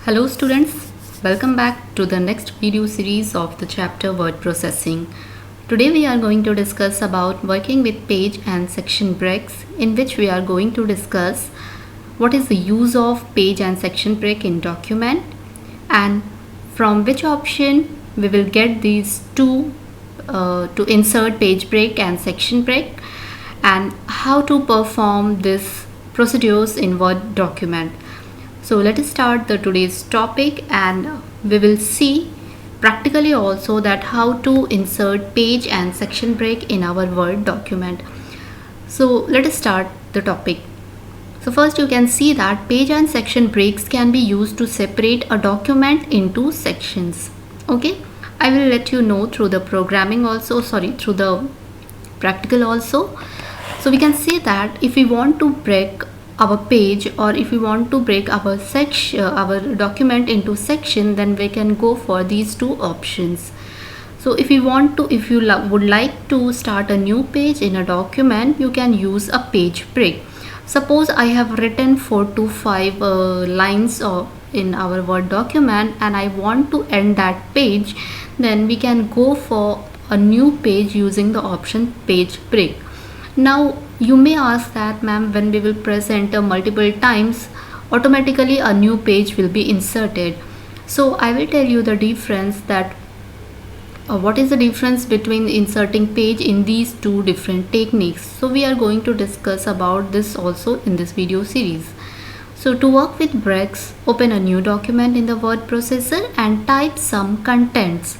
Hello students, welcome back to the next video series of the chapter word processing. Today we are going to discuss about working with page and section breaks, in which we are going to discuss what is the use of page and section break in document and from which option we will get these two to insert page break and section break, and how to perform these procedures in Word document. So let us start the today's topic, and we will see practically also that how to insert page and section break in our Word document. So let us start the topic. So first you can see that page and section breaks can be used to separate a document into sections. Okay, I will let you know through the programming also, through the practical also. So we can say that if we want to break our page, or if we want to break our section, our document into section, then we can go for these two options. So if you would like to start a new page in a document, you can use a page break. Suppose I have written 4 to 5 lines in our Word document, and I want to end that page, then we can go for a new page using the option page break. Now you may ask that, ma'am, when we will press enter multiple times, automatically a new page will be inserted. So I will tell you the difference, that what is the difference between inserting page in these two different techniques. So we are going to discuss about this also in this video series. So to work with breaks, open a new document in the word processor and type some contents.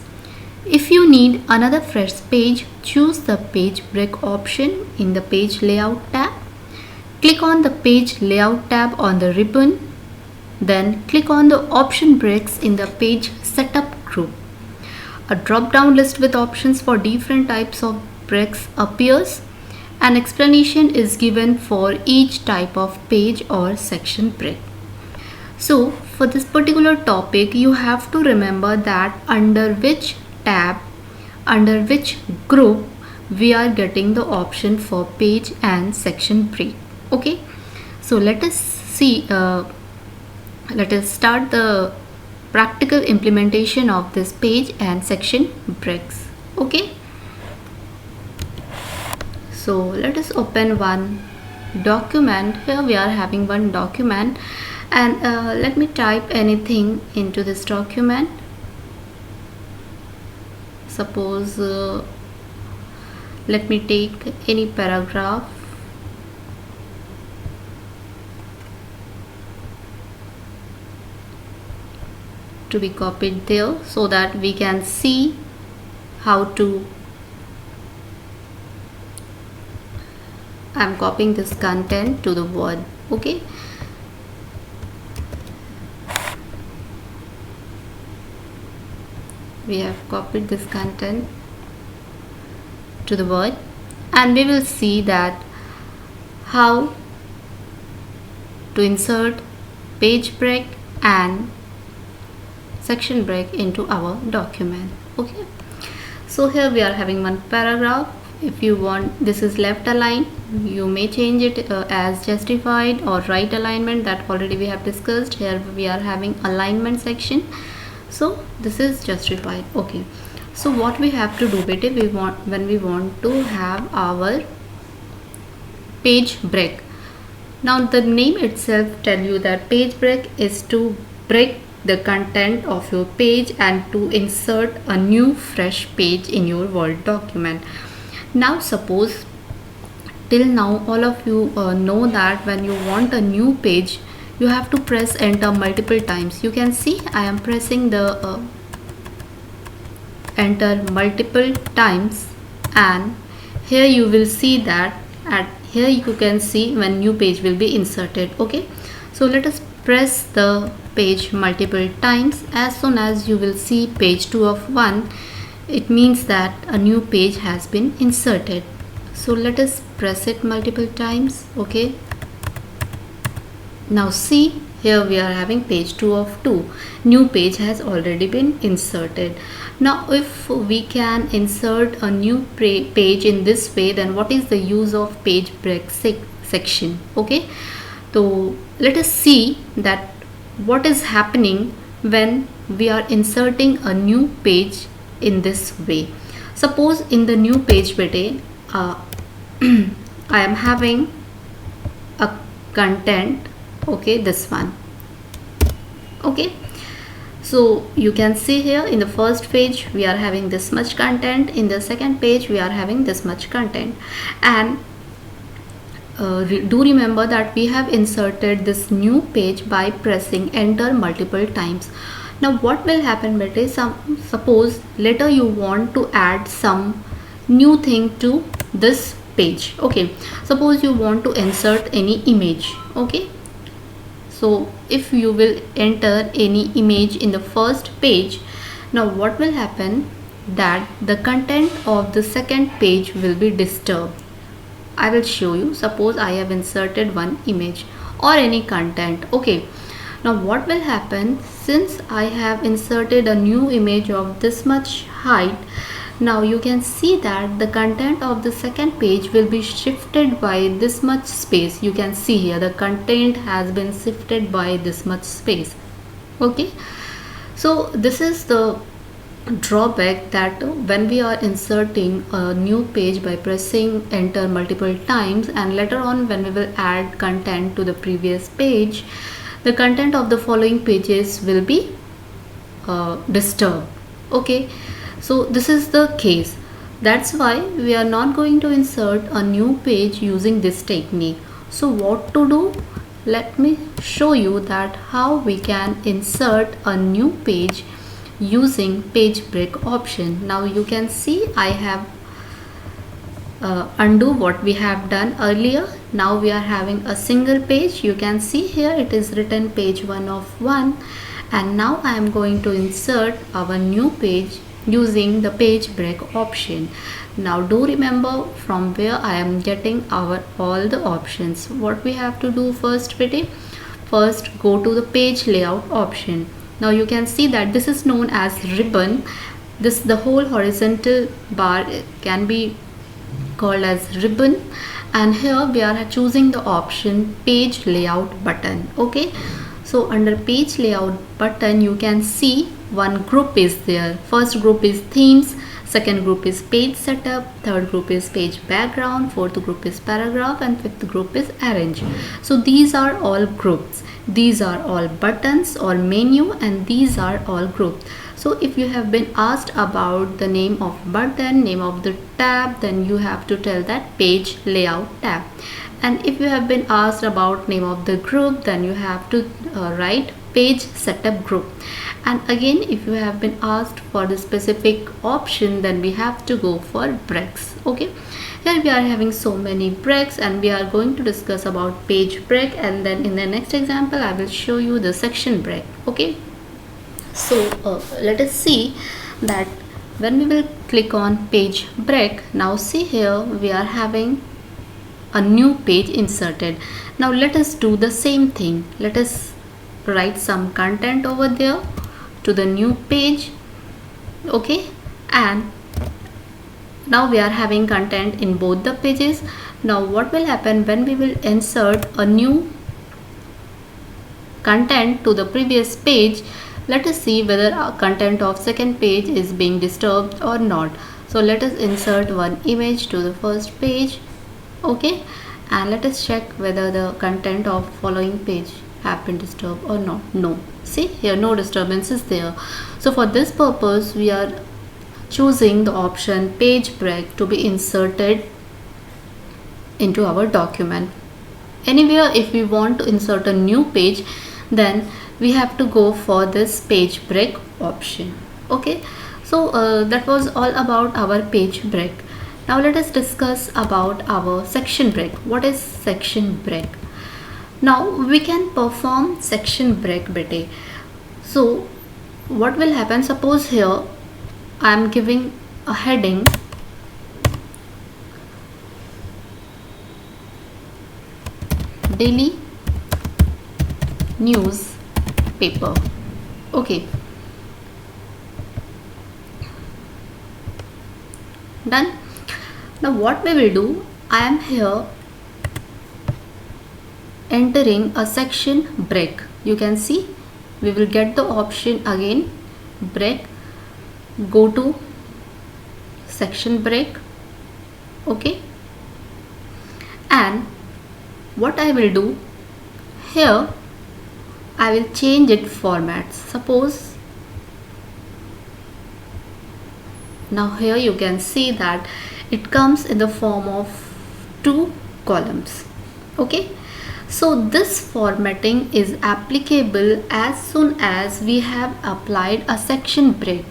If you need another fresh page, choose the page break option in the page layout tab. Click on the page layout tab on the ribbon. Then click on the option breaks in the page setup group. A drop down list with options for different types of breaks appears. An explanation is given for each type of page or section break. So for this particular topic, you have to remember that under which tab, under which group we are getting the option for page and section break. Okay, so let us see, let us start the practical implementation of this page and section breaks. Okay, so let us open one document. Here we are having one document, and let me type anything into this document. Suppose let me take any paragraph. To be copied there, so that we can see how to. I am copying this content to the Word. Okay, we have copied this content to the Word, and we will see that how to insert page break and section break into our document. Okay, so here we are having one paragraph. If you want, this is left align, you may change it as justified, or right alignment, that already we have discussed. Here we are having alignment section, so this is justified. Okay, so what we have to do, beta, when we want to have our page break. Now the name itself tell you that page break is to break the content of your page and to insert a new fresh page in your Word document. Now suppose till now all of you know that when you want a new page, you have to press enter multiple times. You can see I am pressing the enter multiple times, and here you will see that here you can see when new page will be inserted. Okay, so let us press the page multiple times. As soon as you will see page 2 of 1, it means that a new page has been inserted. So let us press it multiple times. Okay, now see, here we are having page 2 of 2. New page has already been inserted. Now if we can insert a new page in this way, then what is the use of page break section? Okay, so let us see that what is happening when we are inserting a new page in this way. Suppose in the new page bete I am having a content, okay, this one, okay. So you can see here in the first page we are having this much content, in the second page we are having this much content, and do remember that we have inserted this new page by pressing enter multiple times. Now what will happen beta, suppose later you want to add some new thing to this page, okay. Suppose you want to insert any image, okay. So if you will enter any image in the first page, now what will happen, that the content of the second page will be disturbed. I will show you. Suppose I have inserted one image or any content, okay. Now what will happen, since I have inserted a new image of this much height, now you can see that the content of the second page will be shifted by this much space. You can see here the content has been shifted by this much space, okay. So this is the drawback, that when we are inserting a new page by pressing enter multiple times, and later on when we will add content to the previous page, the content of the following pages will be disturbed, okay. So this is the case. That's why we are not going to insert a new page using this technique. So what to do? Let me show you that how we can insert a new page using page break option. Now you can see I have undo what we have done earlier. Now we are having a single page. You can see here it is written page 1 of 1, and now I am going to insert our new page using the page break option. Now do remember from where I am getting our all the options. What we have to do first, Pretty? First go to the page layout option. Now you can see that this is known as ribbon. This, the whole horizontal bar can be called as ribbon, and here we are choosing the option page layout button, okay. So under page layout button you can see one group is there. First group is themes, second group is page setup, third group is page background, fourth group is paragraph, and fifth group is arrange. So these are all groups, these are all buttons or menu, and these are all groups. So if you have been asked about the name of button, name of the tab, then you have to tell that page layout tab. And if you have been asked about name of the group, then you have to write page setup group. And again, if you have been asked for the specific option, then we have to go for breaks, okay. Here we are having so many breaks, and we are going to discuss about page break, and then in the next example I will show you the section break, okay. So let us see that when we will click on page break, now see here we are having a new page inserted. Now let us do the same thing. Let us write some content over there to the new page, okay. And now we are having content in both the pages. Now what will happen when we will insert a new content to the previous page? Let us see whether our content of second page is being disturbed or not. So let us insert one image to the first page, okay, and let us check whether the content of following page have been disturbed or not. No, see here no disturbance is there. So for this purpose we are choosing the option page break to be inserted into our document. Anywhere if we want to insert a new page, then we have to go for this page break option, okay. So that was all about our page break. Now let us discuss about our section break. What is section break? Now we can perform section break bete. So what will happen, suppose here I am giving a heading daily news paper, okay, done. Now what we will do, I am here entering a section break. You can see we will get the option again, break, go to section break. Okay, and what I will do here, I will change it formats. Suppose now here you can see that it comes in the form of 2 columns. Okay, so this formatting is applicable as soon as we have applied a section break.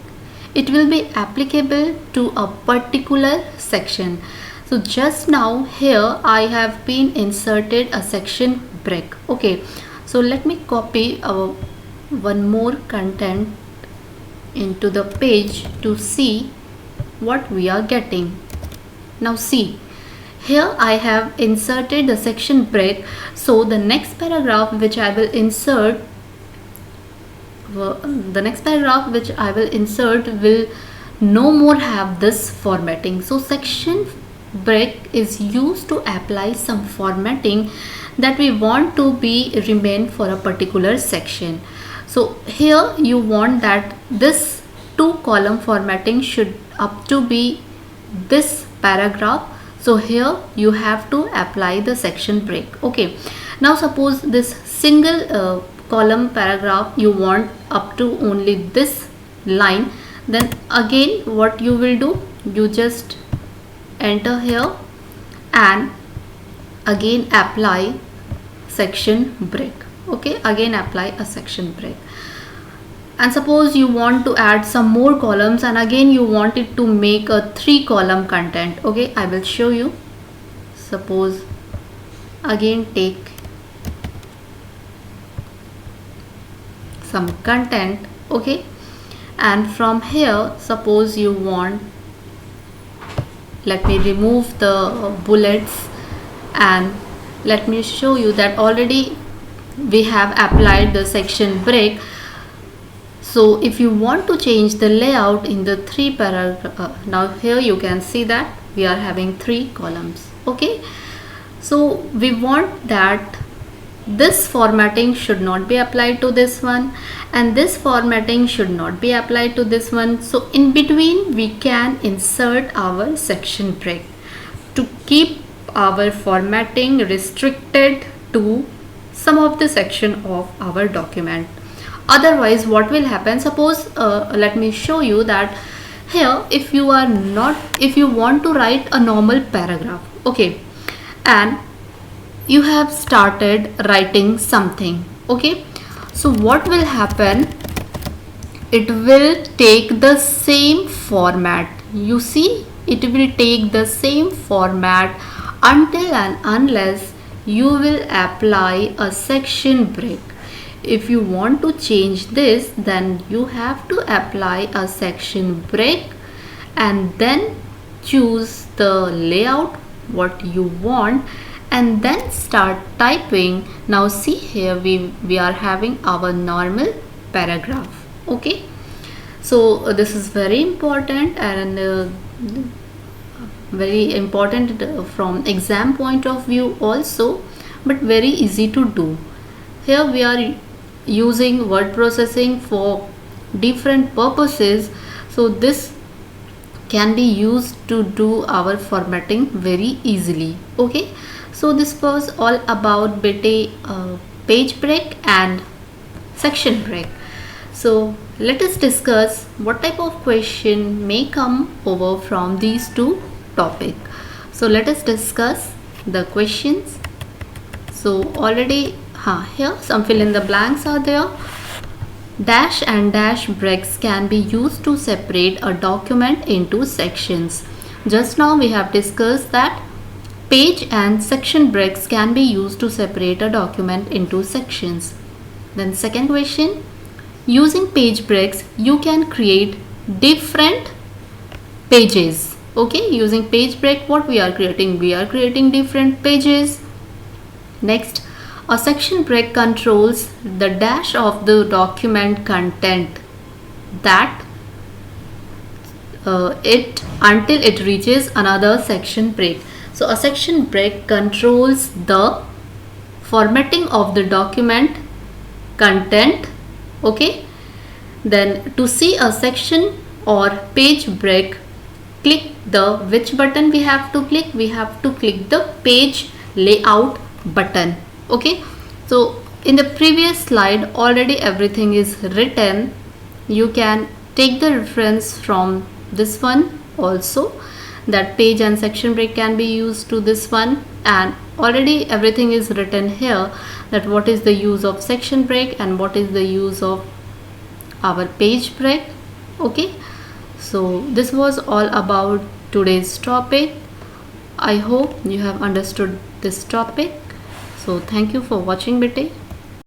It will be applicable to a particular section. So just now here I have been inserted a section break. Okay, so let me copy one more content into the page to see what we are getting. Now see, here I have inserted the section break, so the next paragraph which I will insert will no more have this formatting. So section break is used to apply some formatting that we want to be remain for a particular section. So here you want that this 2 column formatting should up to be this paragraph. So here you have to apply the section break. Okay, now suppose this single column paragraph you want up to only this line, then again what you will do, you just enter here and again apply section break. Okay, again apply a section break. And suppose you want to add some more columns and again you want it to make a 3 column content. Okay, I will show you. Suppose again take some content. Okay, and from here suppose you want, let me remove the bullets and let me show you that already we have applied the section break. So if you want to change the layout in the 3 paragraph, now here you can see that we are having 3 columns. Okay, so we want that this formatting should not be applied to this one and this formatting should not be applied to this one. So in between we can insert our section break to keep our formatting restricted to some of the section of our document. Otherwise what will happen, suppose let me show you that here if you want to write a normal paragraph, okay, and you have started writing something. Okay, so what will happen, it will take the same format. You see, it will take the same format until and unless you will apply a section break. If you want to change this, then you have to apply a section break and then choose the layout what you want and then start typing. Now see here we are having our normal paragraph. Okay, so this is very important and very important from exam point of view also, but very easy to do. Here we are using word processing for different purposes, so this can be used to do our formatting very easily. Okay, so this was all about page break and section break. So let us discuss what type of question may come over from these 2 topics. So let us discuss the questions. So already here some fill in the blanks are there. Dash and dash breaks can be used to separate a document into sections. Just now we have discussed that page and section breaks can be used to separate a document into sections. Then second question, using page breaks you can create different pages. Okay, using page break what we are creating? We are creating different pages. Next, a section break controls the dash of the document content that until it reaches another section break. So a section break controls the formatting of the document content Okay, then to see a section or page break, click the which button we have to click? We have to click the page layout button. Okay, so in the previous slide already everything is written. You can take the reference from this one also, that page and section break can be used to this one, and already everything is written here, that what is the use of section break and what is the use of our page break. Okay, so this was all about today's topic. I hope you have understood this topic. So thank you for watching bete.